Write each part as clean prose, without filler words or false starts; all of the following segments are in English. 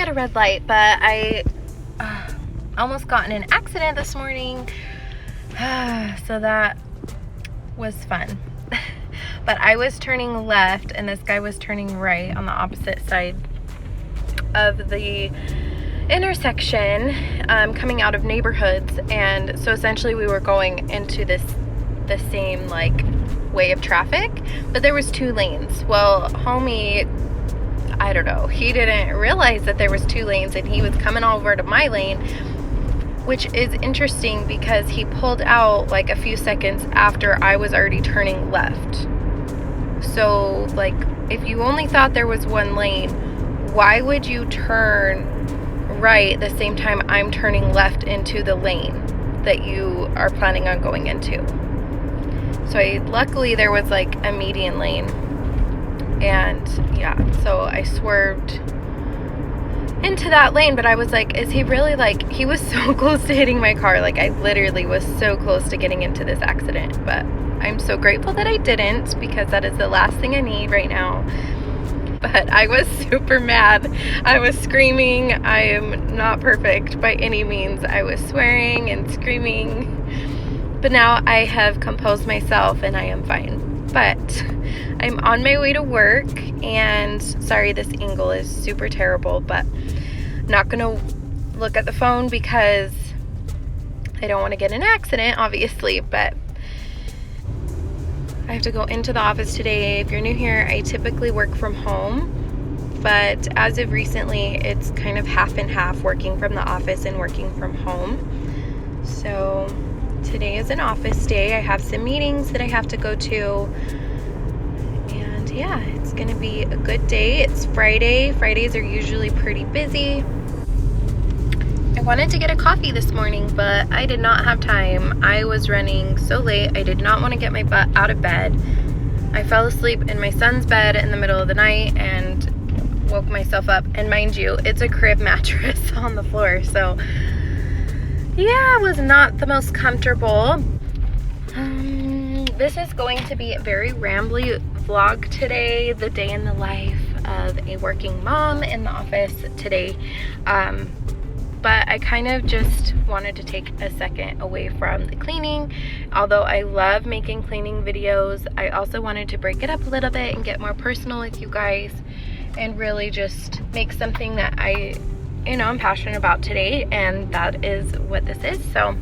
a red light, but I almost got in an accident this morning. So that was fun. But I was turning left and this guy was turning right on the opposite side of the intersection, coming out of neighborhoods. And so essentially we were going into the same like way of traffic, but there was 2 lanes. Well, homie, I don't know, he didn't realize that there was 2 lanes and he was coming over to my lane, which is interesting because he pulled out like a few seconds after I was already turning left. So like, if you only thought there was 1 lane, why would you turn right at the same time I'm turning left into the lane that you are planning on going into? So luckily there was like a median lane, and yeah, so I swerved into that lane. But I was like, is he really, like, he was so close to hitting my car. Like, I literally was so close to getting into this accident, but I'm so grateful that I didn't, because that is the last thing I need right now. But I was super mad. I was screaming. I am not perfect by any means. I was swearing and screaming, but now I have composed myself and I am fine. But I'm on my way to work, and sorry, this angle is super terrible, but I'm not gonna look at the phone because I don't want to get in an accident, obviously. But I have to go into the office today. If you're new here, I typically work from home, but as of recently, it's kind of half and half, working from the office and working from home. So today is an office day. I have some meetings that I have to go to, and yeah, it's gonna be a good day. It's Friday. Fridays are usually pretty busy. I wanted to get a coffee this morning, but I did not have time. I was running so late. I did not want to get my butt out of bed. I fell asleep in my son's bed in the middle of the night and woke myself up. And mind you, it's a crib mattress on the floor, so yeah, it was not the most comfortable. This is going to be a very rambly vlog today, the day in the life of a working mom in the office today. But I kind of just wanted to take a second away from the cleaning. Although I love making cleaning videos, I also wanted to break it up a little bit and get more personal with you guys and really just make something that I'm passionate about today, and that is what this is. So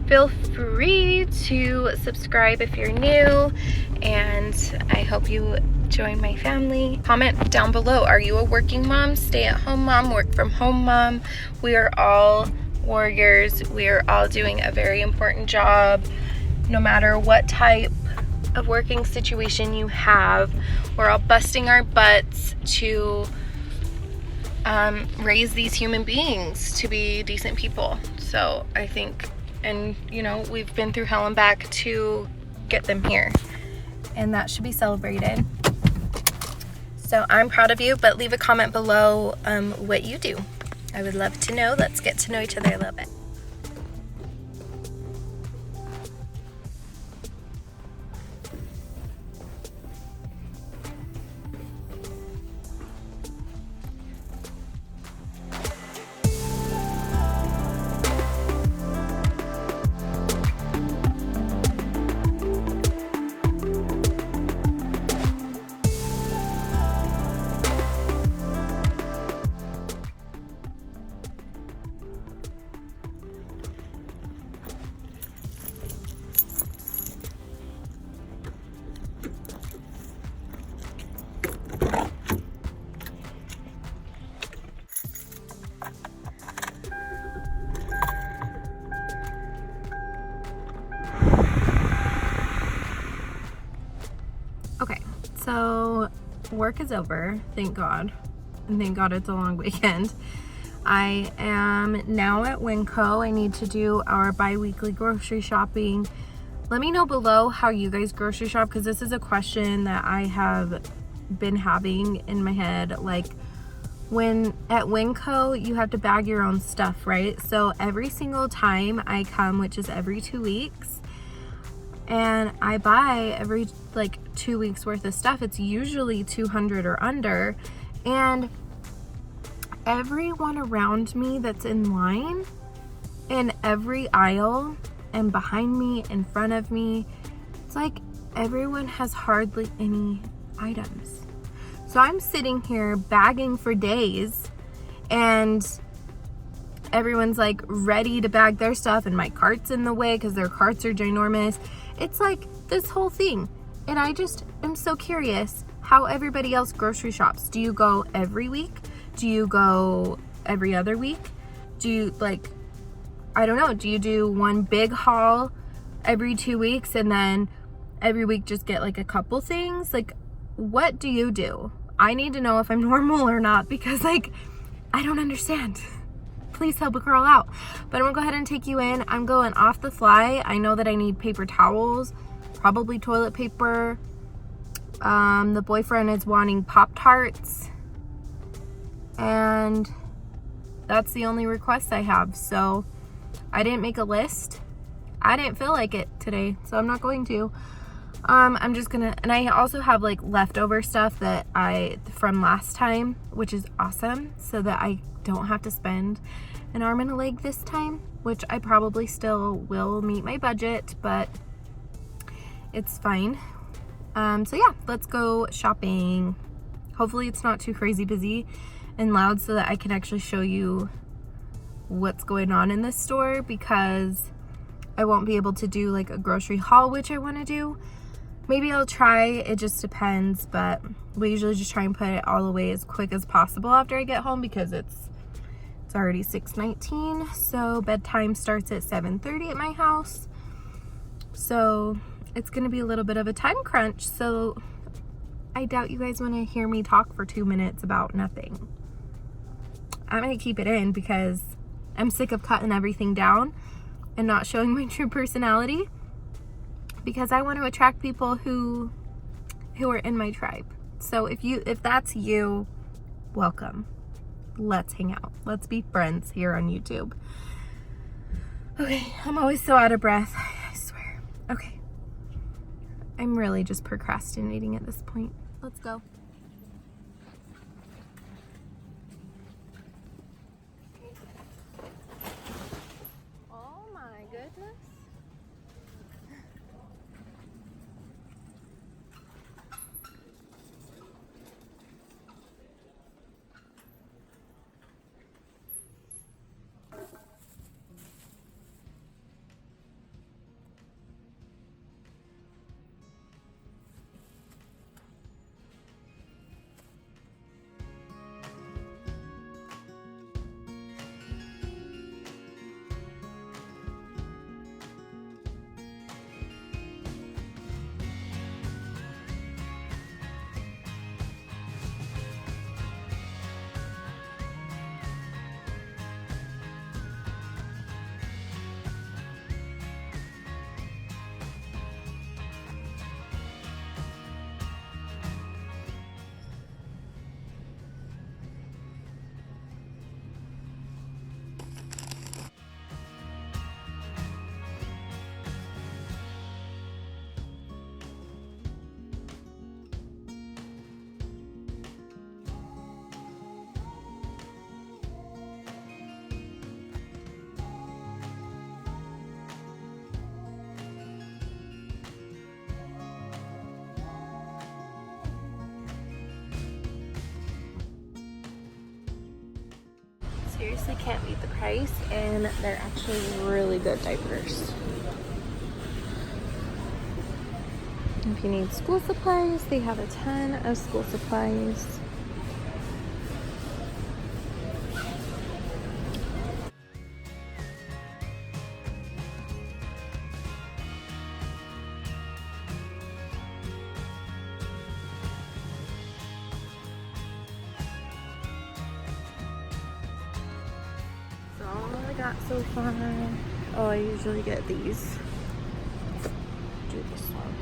feel free to subscribe if you're new, and I hope you join my family. Comment down below, are you a working mom, stay-at-home mom, work from home mom? We are all warriors. We are all doing a very important job, no matter what type of working situation you have. We're all busting our butts to raise these human beings to be decent people. So I think, and we've been through hell and back to get them here, and that should be celebrated. So I'm proud of you, but leave a comment below what you do. I would love to know. Let's get to know each other a little bit. So work is over, thank God, and thank God it's a long weekend. I am now at Winco. I need to do our bi-weekly grocery shopping. Let me know below how you guys grocery shop, because this is a question that I have been having in my head. Like, when at Winco, you have to bag your own stuff, right? So every single time I come, which is every 2 weeks, and I buy every like 2 weeks worth of stuff, it's usually $200 or under. And everyone around me that's in line, in every aisle, and behind me, in front of me, it's like everyone has hardly any items. So I'm sitting here bagging for days, and everyone's like ready to bag their stuff, and my cart's in the way because their carts are ginormous. It's like this whole thing. And I just am so curious how everybody else grocery shops. Do you go every week? Do you go every other week? Do you, like, I don't know, do you do one big haul every 2 weeks and then every week just get like a couple things? Like, what do you do? I need to know if I'm normal or not, because like, I don't understand. Please help a girl out. But I'm gonna go ahead and take you in. I'm going off the fly. I know that I need paper towels, probably toilet paper. The boyfriend is wanting Pop-Tarts, and that's the only request I have. So I didn't make a list. I didn't feel like it today, so I'm not going to. I'm just gonna, and I also have like leftover stuff that from last time, which is awesome, so that I don't have to spend an arm and a leg this time, which I probably still will meet my budget, but it's fine. So yeah, let's go shopping. Hopefully it's not too crazy busy and loud so that I can actually show you what's going on in this store, because I won't be able to do like a grocery haul, which I want to do. Maybe I'll try, it just depends, but we usually just try and put it all away as quick as possible after I get home, because it's already 6:19, so bedtime starts at 7:30 at my house. So it's gonna be a little bit of a time crunch, so I doubt you guys want to hear me talk for 2 minutes about nothing. I'm gonna keep it in because I'm sick of cutting everything down and not showing my true personality, because I want to attract people who are in my tribe. So if that's you, welcome. Let's hang out. Let's be friends here on YouTube. Okay, I'm always so out of breath, I swear. Okay. I'm really just procrastinating at this point. Let's go. Oh my goodness. Seriously can't beat the price, and they're actually really good diapers. If you need school supplies, they have a ton of school supplies. All I got so far. Oh, I usually get these. Do this one.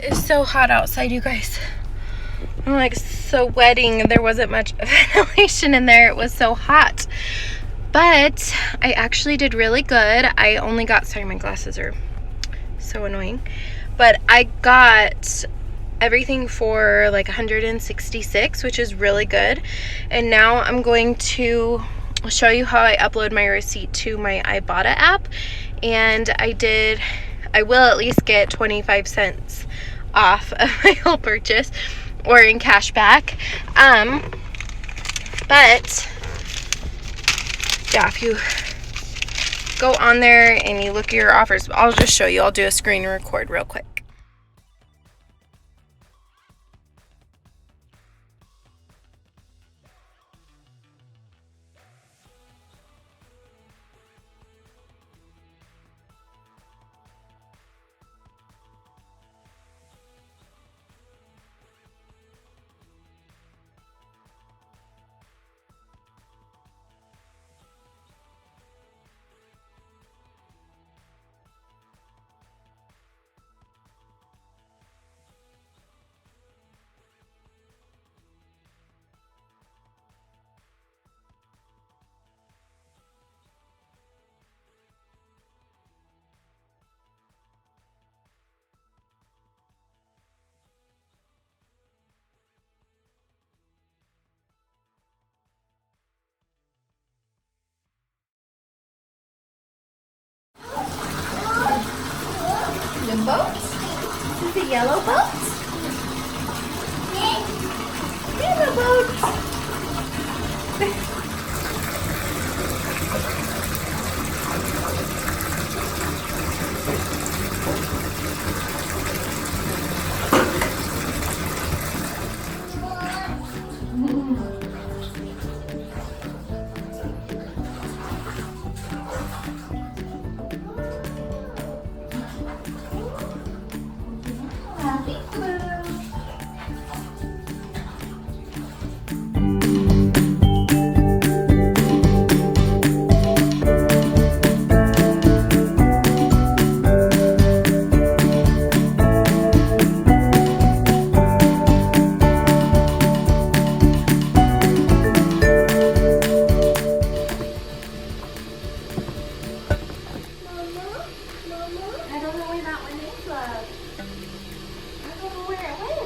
is so hot outside, you guys. I'm like sweating. There wasn't much ventilation in there. It was so hot. But I actually did really good. I only got, sorry, my glasses are so annoying. But I got everything for like 166, which is really good. And now I'm going to show you how I upload my receipt to my Ibotta app. And I will at least get 25 cents off of my whole purchase, or in cash back. But yeah, if you go on there and you look at your offers, I'll just show you. I'll do a screen record real quick. The boat? This is the yellow boat? Yellow boat! I don't know where that one is, love. I don't know where it went.